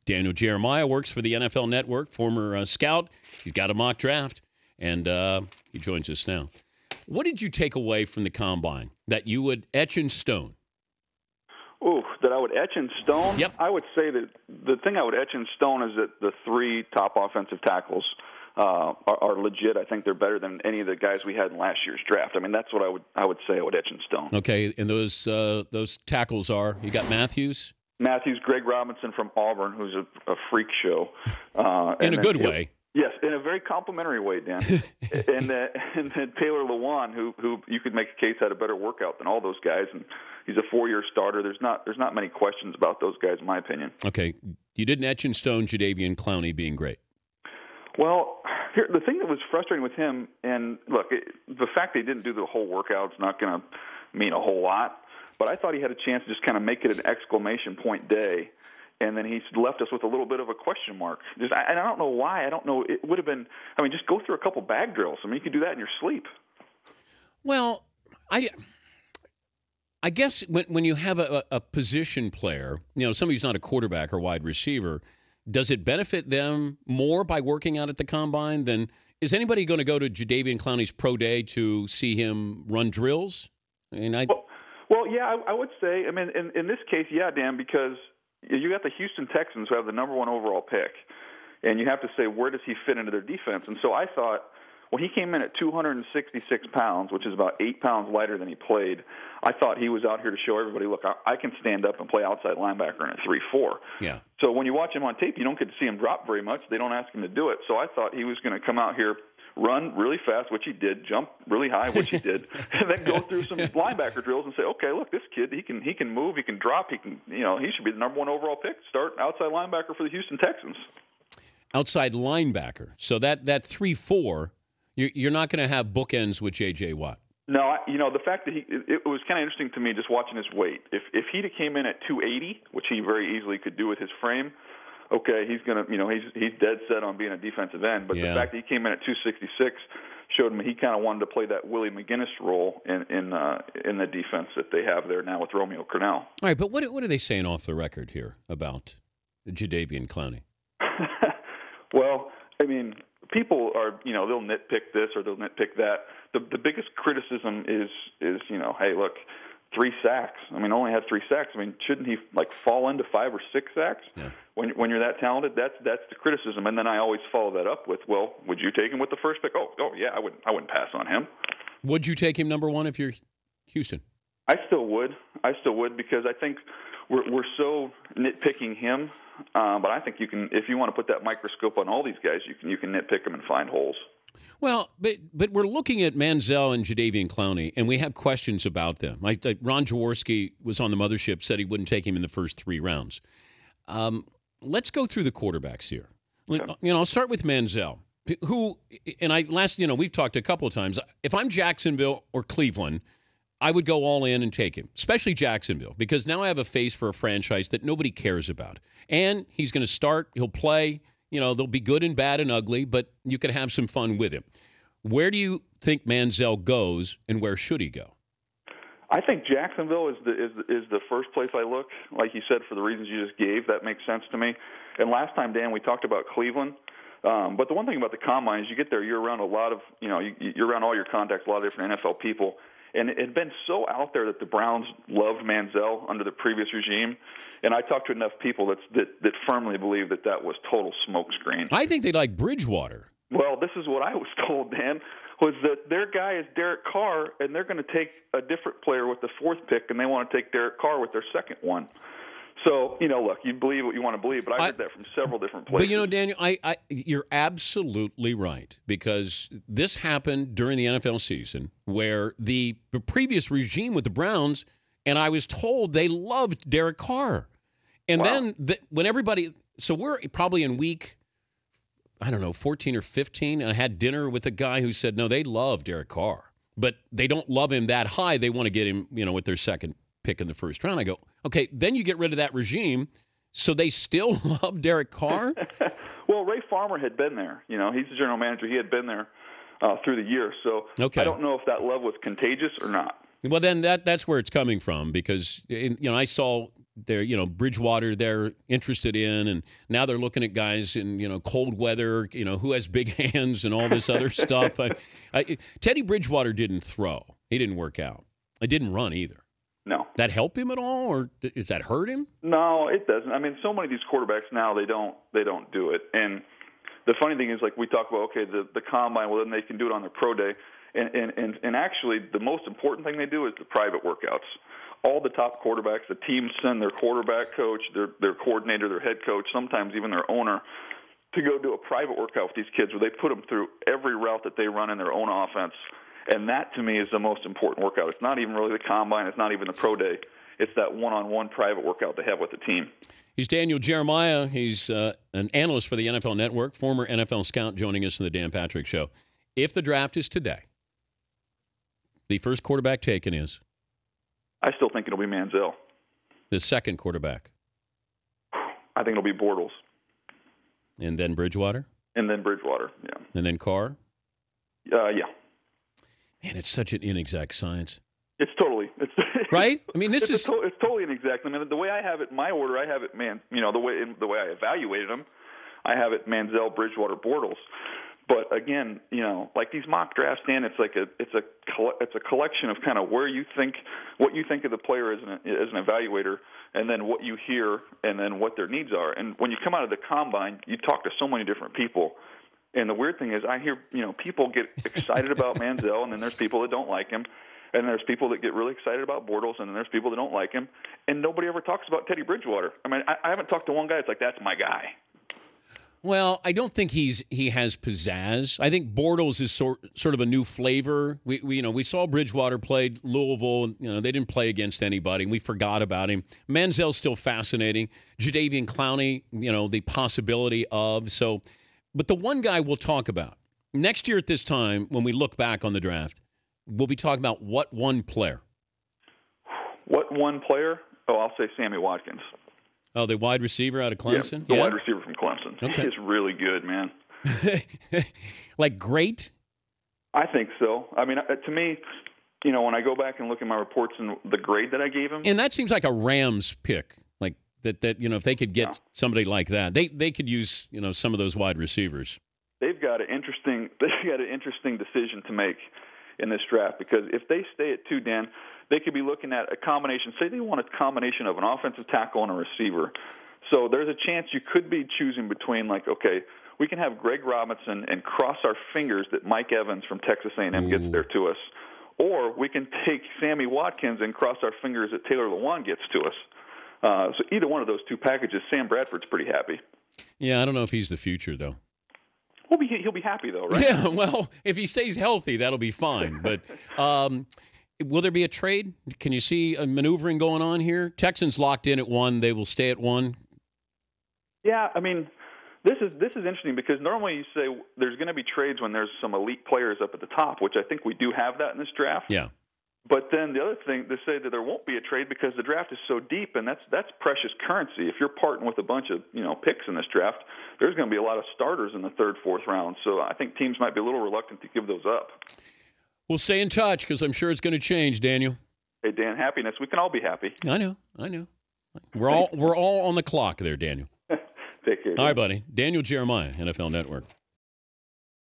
Daniel Jeremiah works for the NFL Network, former scout. He's got a mock draft, and he joins us now. What did you take away from the Combine that you would etch in stone? Ooh, that I would etch in stone? Yep. I would say that the thing I would etch in stone is that the three top offensive tackles are legit. I think they're better than any of the guys we had in last year's draft. I mean, that's what I would say I would etch in stone. Okay, and those tackles are, you got Matthews? Matthews, Greg Robinson from Auburn, who's a freak show. In a good way. Yes, in a very complimentary way, Dan. and then Taylor Lewan, who you could make a case had a better workout than all those guys, and he's a 4-year starter. There's not many questions about those guys, in my opinion. Okay, you didn't etch in stone Jadeveon Clowney being great. Well, the thing that was frustrating with him, and look, the fact that he didn't do the whole workout's not going to mean a whole lot, but I thought he had a chance to just kind of make it an exclamation point day. And then he left us with a little bit of a question mark. I don't know why. I don't know. It would have been, just go through a couple bag drills. I mean, you could do that in your sleep. Well, I guess when you have a position player, somebody who's not a quarterback or wide receiver, does it benefit them more by working out at the Combine than is anybody going to go to Jadeveon Clowney's pro day to see him run drills? Well, yeah, I would say. I mean, in this case, yeah, Dan, because you got the Houston Texans who have the number 1 overall pick, and you have to say, where does he fit into their defense? And so I thought, when he came in at 266 pounds, which is about 8 pounds lighter than he played, I thought he was out here to show everybody, look, I can stand up and play outside linebacker in a 3-4. Yeah. So when you watch him on tape, you don't get to see him drop very much. They don't ask him to do it. So I thought he was going to come out here, run really fast, which he did, jump really high, which he did, and then go through some linebacker drills and say, okay, look, this kid, he can move, he can drop, he should be the number 1 overall pick, start outside linebacker for the Houston Texans. Outside linebacker. So that 3-4, you're not going to have bookends with J.J. Watt. No, the fact that it was kind of interesting to me just watching his weight. If he'd have came in at 280, which he very easily could do with his frame, okay, he's gonna, he's dead set on being a defensive end. But the fact that he came in at 266 showed me he kind of wanted to play that Willie McGinnis role in the defense that they have there now with Romeo Crennel. All right, but what are they saying off the record here about Jadeveon Clowney? Well, I mean, people are, they'll nitpick this or they'll nitpick that. The biggest criticism is hey, look, 3 sacks. I mean, only had 3 sacks. I mean, shouldn't he fall into 5 or 6 sacks? Yeah. When you're that talented, that's the criticism. And then I always follow that up with, well, would you take him with the first pick? Oh yeah, I wouldn't pass on him. Would you take him number 1 if you're Houston? I still would because I think we're so nitpicking him. But I think you can, if you want to put that microscope on all these guys, you can nitpick them and find holes. Well, but we're looking at Manziel and Jadeveon Clowney, and we have questions about them. Ron Jaworski was on the mothership, said he wouldn't take him in the first 3 rounds. Let's go through the quarterbacks here. Okay. I'll start with Manziel, who, and we've talked a couple of times. If I'm Jacksonville or Cleveland, I would go all in and take him, especially Jacksonville, because now I have a face for a franchise that nobody cares about. And he's going to start, he'll play, they'll be good and bad and ugly, but you could have some fun with him. Where do you think Manziel goes, and where should he go? I think Jacksonville is the first place I look. Like you said, for the reasons you just gave, that makes sense to me. And last time, Dan, we talked about Cleveland. But the one thing about the Combine is you get there, you're around a lot of, you're around all your contacts, a lot of different NFL people. And it had been so out there that the Browns loved Manziel under the previous regime. And I talked to enough people that firmly believe that was total smokescreen. I think they like Bridgewater. Well, this is what I was told, Dan, was that their guy is Derek Carr, and they're going to take a different player with the 4th pick, and they want to take Derek Carr with their 2nd one. So, look, you believe what you want to believe, but I heard that from several different places. But, Daniel, you're absolutely right, because this happened during the NFL season where the previous regime with the Browns, and I was told they loved Derek Carr. And then when everybody – so we're probably in week, 14 or 15, and I had dinner with a guy who said, no, they love Derek Carr, but they don't love him that high. They want to get him, with their 2nd pick in the first round. I go, okay, then you get rid of that regime, so they still love Derek Carr? Well, Ray Farmer had been there. He's the general manager. He had been there through the year. So okay. I don't know if that love was contagious or not. Well, then that's where it's coming from, because I saw Bridgewater they're interested in, and now they're looking at guys in cold weather, who has big hands and all this other stuff. Teddy Bridgewater didn't throw. He didn't work out. I didn't run either. No. That help him at all, or does that hurt him? No, it doesn't. I mean, so many of these quarterbacks now they don't do it. And the funny thing is, like we talk about, okay, the combine. Well, then they can do it on their pro day. And actually, the most important thing they do is the private workouts. All the top quarterbacks, the teams send their quarterback coach, their coordinator, their head coach, sometimes even their owner, to go do a private workout with these kids where they put them through every route that they run in their own offense. And that, to me, is the most important workout. It's not even really the combine. It's not even the pro day. It's that one-on-one private workout they have with the team. He's Daniel Jeremiah. He's an analyst for the NFL Network, former NFL scout, joining us in the Dan Patrick Show. If the draft is today, the first quarterback taken is? I still think it'll be Manziel. The second quarterback? I think it'll be Bortles. And then Bridgewater? And then Bridgewater, yeah. And then Carr? Yeah. Man, it's such an inexact science. It's totally. Right? I mean, it's totally inexact. I mean, the way I have it in my order, I have it, the way I evaluated them, I have it Manziel, Bridgewater, Bortles. But again, like these mock drafts, Dan, it's a collection of kind of what you think of the player as an evaluator, and then what you hear, and then what their needs are. And when you come out of the combine, you talk to so many different people. And the weird thing is, I hear people get excited about Manziel, and then there's people that don't like him, and there's people that get really excited about Bortles, and then there's people that don't like him, and nobody ever talks about Teddy Bridgewater. I mean, I haven't talked to one guy that's like, that's my guy. Well, I don't think he has pizzazz. I think Bortles is sort of a new flavor. We saw Bridgewater played Louisville. They didn't play against anybody. We forgot about him. Manziel's still fascinating. Jadeveon Clowney, the possibility of. So, but the one guy we'll talk about next year at this time when we look back on the draft, we'll be talking about what one player. What one player? Oh, I'll say Sammy Watkins. Oh, the wide receiver out of Clemson? Yeah, the wide receiver from Clemson. Okay. He is really good, man. Like great? I think so. I mean, to me, when I go back and look at my reports and the grade that I gave him. And that seems like a Rams pick. Like that if they could get somebody like that, they could use, some of those wide receivers. They've got an interesting decision to make in this draft, because if they stay at 2, Dan, they could be looking at a combination. Say they want a combination of an offensive tackle and a receiver. So there's a chance you could be choosing between, like, okay, we can have Greg Robinson and cross our fingers that Mike Evans from Texas A&M gets there to us, or we can take Sammy Watkins and cross our fingers that Taylor Lewan gets to us. So either one of those two packages, Sam Bradford's pretty happy. Yeah, I don't know if he's the future, though. Well, he'll be happy, though, right? Yeah, well, if he stays healthy, that'll be fine. But will there be a trade? Can you see a maneuvering going on here? Texans locked in at 1. They will stay at 1. Yeah, I mean, this is interesting, because normally you say there's going to be trades when there's some elite players up at the top, which I think we do have that in this draft. Yeah. But then the other thing, they say that there won't be a trade because the draft is so deep, and that's precious currency. If you're parting with a bunch of picks in this draft, there's going to be a lot of starters in the 3rd, 4th round. So I think teams might be a little reluctant to give those up. We'll stay in touch, because I'm sure it's going to change, Daniel. Hey, Dan, happiness. We can all be happy. I know. We're all on the clock there, Daniel. Take care. All right, buddy. Daniel Jeremiah, NFL Network.